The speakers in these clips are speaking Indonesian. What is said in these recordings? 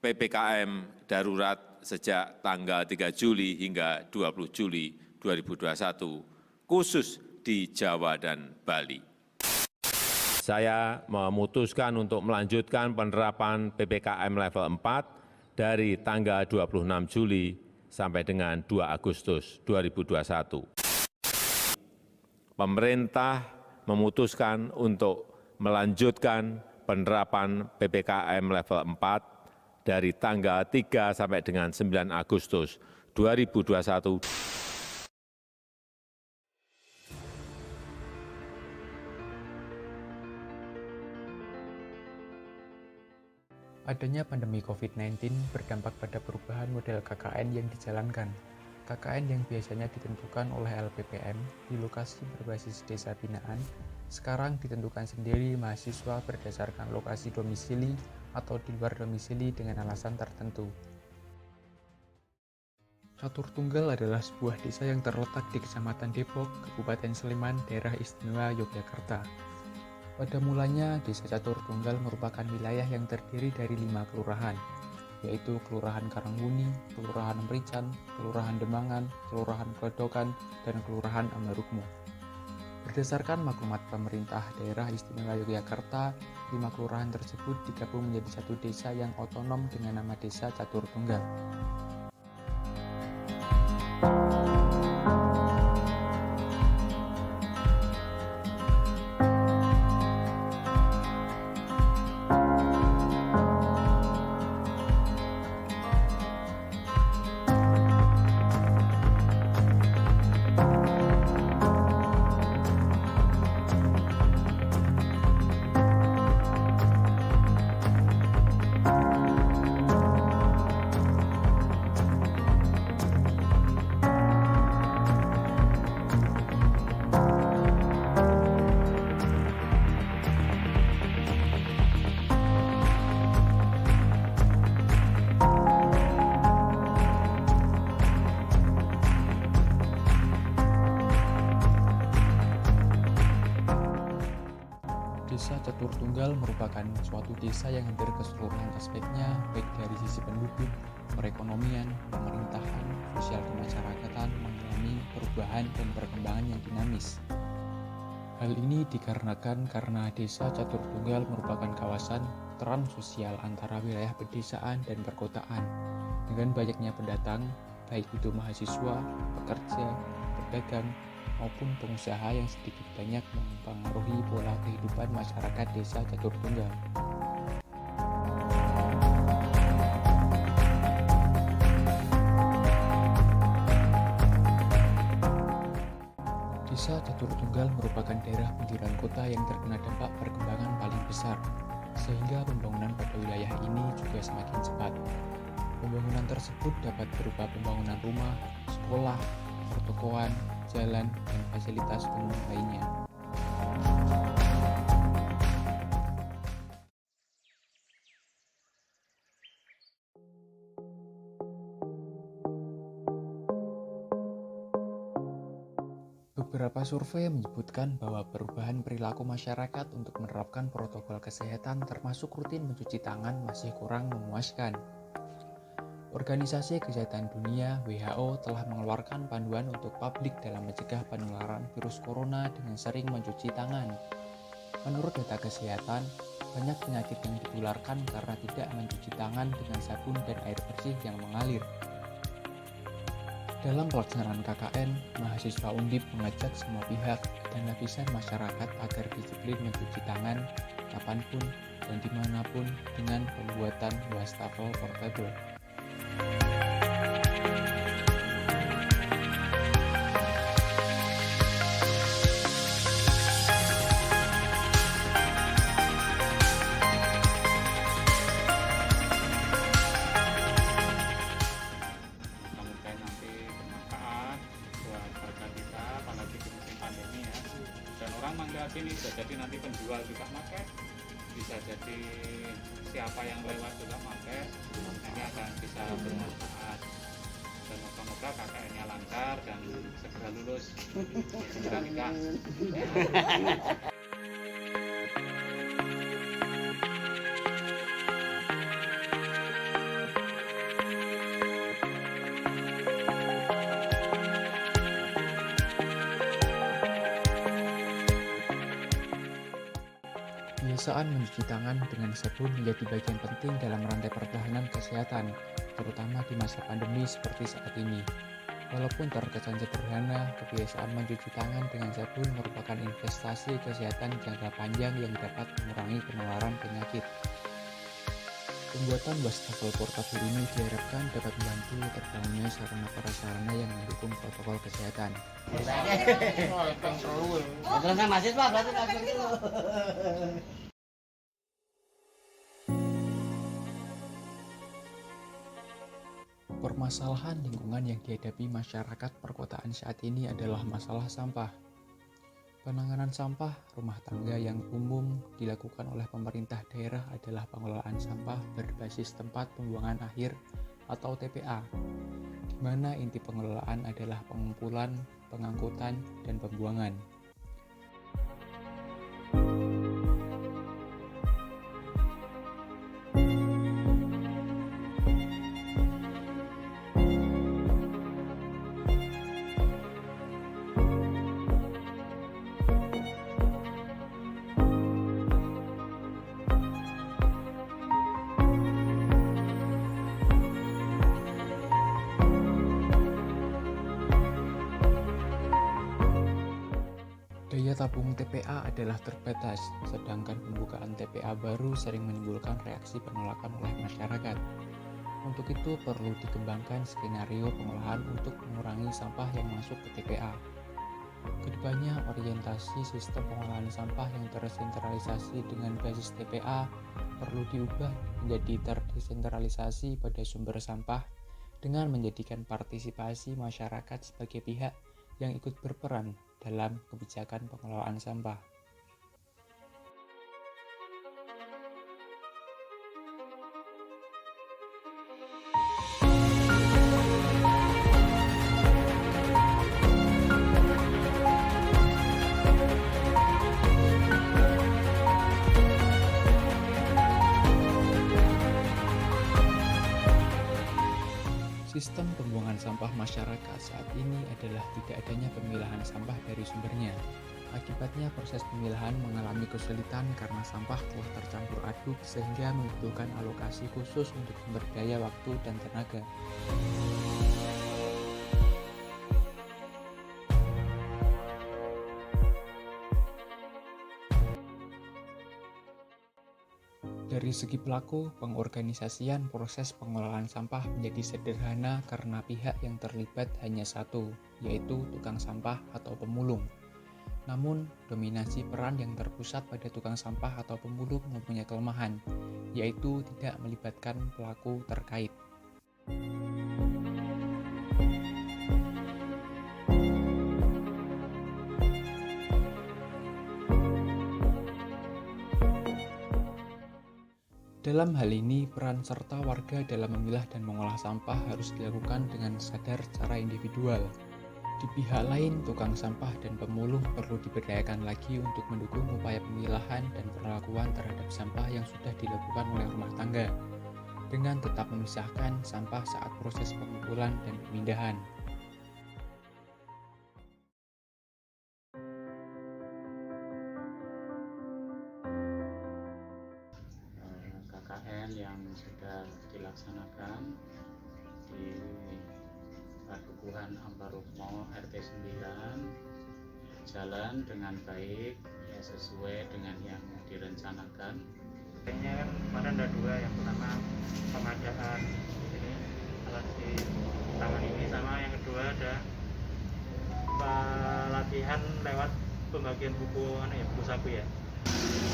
PPKM darurat sejak tanggal 3 Juli hingga 20 Juli 2021, khusus di Jawa dan Bali. Saya memutuskan untuk melanjutkan penerapan PPKM level 4 dari tanggal 26 Juli sampai dengan 2 Agustus 2021. Pemerintah memutuskan untuk melanjutkan penerapan PPKM level 4 dari tanggal 3 sampai dengan 9 Agustus 2021. Adanya pandemi COVID-19 berdampak pada perubahan model KKN yang dijalankan. KKN yang biasanya ditentukan oleh LPPM di lokasi berbasis desa binaan, sekarang ditentukan sendiri mahasiswa berdasarkan lokasi domisili atau di luar domisili dengan alasan tertentu. Catur Tunggal adalah sebuah desa yang terletak di Kecamatan Depok, Kabupaten Sleman, Daerah Istimewa Yogyakarta. Pada mulanya, Desa Catur Tunggal merupakan wilayah yang terdiri dari 5 kelurahan, yaitu Kelurahan Karangmuni, Kelurahan Merican, Kelurahan Demangan, Kelurahan Kledokan, dan Kelurahan Amarukmo. Berdasarkan maklumat pemerintah Daerah Istimewa Yogyakarta, 5 kelurahan tersebut digabung menjadi satu desa yang otonom dengan nama Desa Catur Tunggal. Desa Catur Tunggal merupakan suatu desa yang hampir keseluruhan aspeknya, baik dari sisi penduduk, perekonomian, pemerintahan, sosial kemasyarakatan, mengalami perubahan dan perkembangan yang dinamis. Hal ini dikarenakan karena Desa Catur Tunggal merupakan kawasan transosial antara wilayah pedesaan dan perkotaan, dengan banyaknya pendatang, baik itu mahasiswa, pekerja, pedagang, maupun pengusaha yang sedikit banyak mempengaruhi pola kehidupan masyarakat Desa Catur Tunggal. Desa Catur Tunggal merupakan daerah pinggiran kota yang terkena dampak perkembangan paling besar, sehingga pembangunan pada wilayah ini juga semakin cepat. Pembangunan tersebut dapat berupa pembangunan rumah, sekolah, pertokoan, jalan, dan fasilitas umum lainnya. Beberapa survei menyebutkan bahwa perubahan perilaku masyarakat untuk menerapkan protokol kesehatan termasuk rutin mencuci tangan masih kurang memuaskan. Organisasi Kesehatan Dunia (WHO) telah mengeluarkan panduan untuk publik dalam mencegah penularan virus corona dengan sering mencuci tangan. Menurut data kesehatan, banyak penyakit yang ditularkan karena tidak mencuci tangan dengan sabun dan air bersih yang mengalir. Dalam pelaksanaan KKN, mahasiswa Undip mengajak semua pihak dan lapisan masyarakat agar disiplin mencuci tangan kapanpun dan dimanapun dengan pembuatan wastafel portable. Ini bisa jadi nanti penjual juga pakai, bisa jadi siapa yang lewat juga pakai, ini akan bisa bermanfaat dan moga-moga KKN-nya lancar dan segera lulus, segera nikah. Kebiasaan mencuci tangan dengan sabun menjadi bagian penting dalam rantai pertahanan kesehatan, terutama di masa pandemi seperti saat ini. Walaupun terkesan sederhana, kebiasaan mencuci tangan dengan sabun merupakan investasi kesehatan jangka panjang yang dapat mengurangi penularan penyakit. Pembuatan wastafel portable ini diharapkan dapat membantu terbangunnya sarana prasarana yang mendukung protokol kesehatan. Permasalahan lingkungan yang dihadapi masyarakat perkotaan saat ini adalah masalah sampah. Penanganan sampah rumah tangga yang umum dilakukan oleh pemerintah daerah adalah pengelolaan sampah berbasis tempat pembuangan akhir atau TPA, di mana inti pengelolaan adalah pengumpulan, pengangkutan, dan pembuangan. Daya tabung TPA adalah terbatas, sedangkan pembukaan TPA baru sering menimbulkan reaksi penolakan oleh masyarakat. Untuk itu perlu dikembangkan skenario pengolahan untuk mengurangi sampah yang masuk ke TPA. Kedepannya, orientasi sistem pengolahan sampah yang tersentralisasi dengan basis TPA perlu diubah menjadi terdesentralisasi pada sumber sampah dengan menjadikan partisipasi masyarakat sebagai pihak yang ikut berperan dalam kebijakan pengelolaan sampah. Sistem pembuangan sampah masyarakat saat ini adalah tidak adanya pemilahan sampah dari sumbernya. Akibatnya proses pemilahan mengalami kesulitan karena sampah telah tercampur aduk sehingga membutuhkan alokasi khusus untuk sumber daya waktu dan tenaga. Dari segi pelaku, pengorganisasian proses pengelolaan sampah menjadi sederhana karena pihak yang terlibat hanya satu, yaitu tukang sampah atau pemulung. Namun, dominasi peran yang terpusat pada tukang sampah atau pemulung mempunyai kelemahan, yaitu tidak melibatkan pelaku terkait. Dalam hal ini, peran serta warga dalam memilah dan mengolah sampah harus dilakukan dengan sadar secara individual. Di pihak lain, tukang sampah dan pemulung perlu diberdayakan lagi untuk mendukung upaya pemilahan dan perlakuan terhadap sampah yang sudah dilakukan oleh rumah tangga, dengan tetap memisahkan sampah saat proses pengumpulan dan pemindahan. KKN yang sudah dilaksanakan di Padukuhan Amparukmo RT 9 jalan dengan baik, ya sesuai dengan yang direncanakan. Kayaknya kan kemarin ada dua, yang pertama pengadaan ini alat di tangan ini, sama yang kedua ada pelatihan lewat pembagian buku buku saku ya.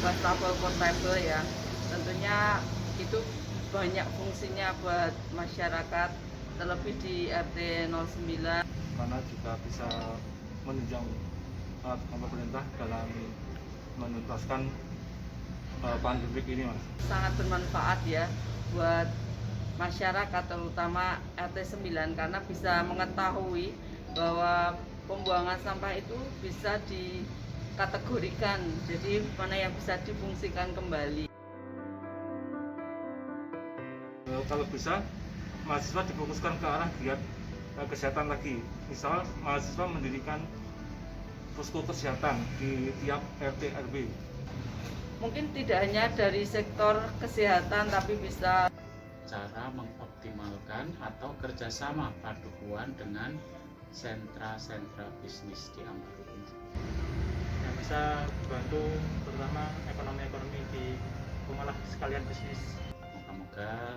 Wastafel portable ya, tentunya itu banyak fungsinya buat masyarakat, terlebih di RT 09. Karena juga bisa menunjang pemerintah dalam menuntaskan pandemi ini, Mas. Sangat bermanfaat ya buat masyarakat, terutama RT 9, karena bisa mengetahui bahwa pembuangan sampah itu bisa dikategorikan, jadi mana yang bisa difungsikan kembali. Kalau bisa mahasiswa difokuskan ke arah giat kesehatan lagi. Misal mahasiswa mendirikan posko kesehatan di tiap RT RW. mungkin tidak hanya dari sektor kesehatan tapi bisa cara mengoptimalkan atau kerjasama paduan dengan sentra-sentra bisnis di Ambarukmo yang bisa bantu terutama ekonomi di malah sekalian bisnis. Moga-moga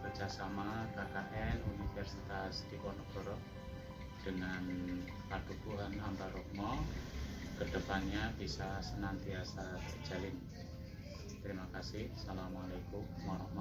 kerjasama KKN Universitas Diponegoro dengan padukuhan Ambarukmo kedepannya bisa senantiasa terjalin. Terima kasih. Assalamualaikum warahmatullahi wabarakatuh.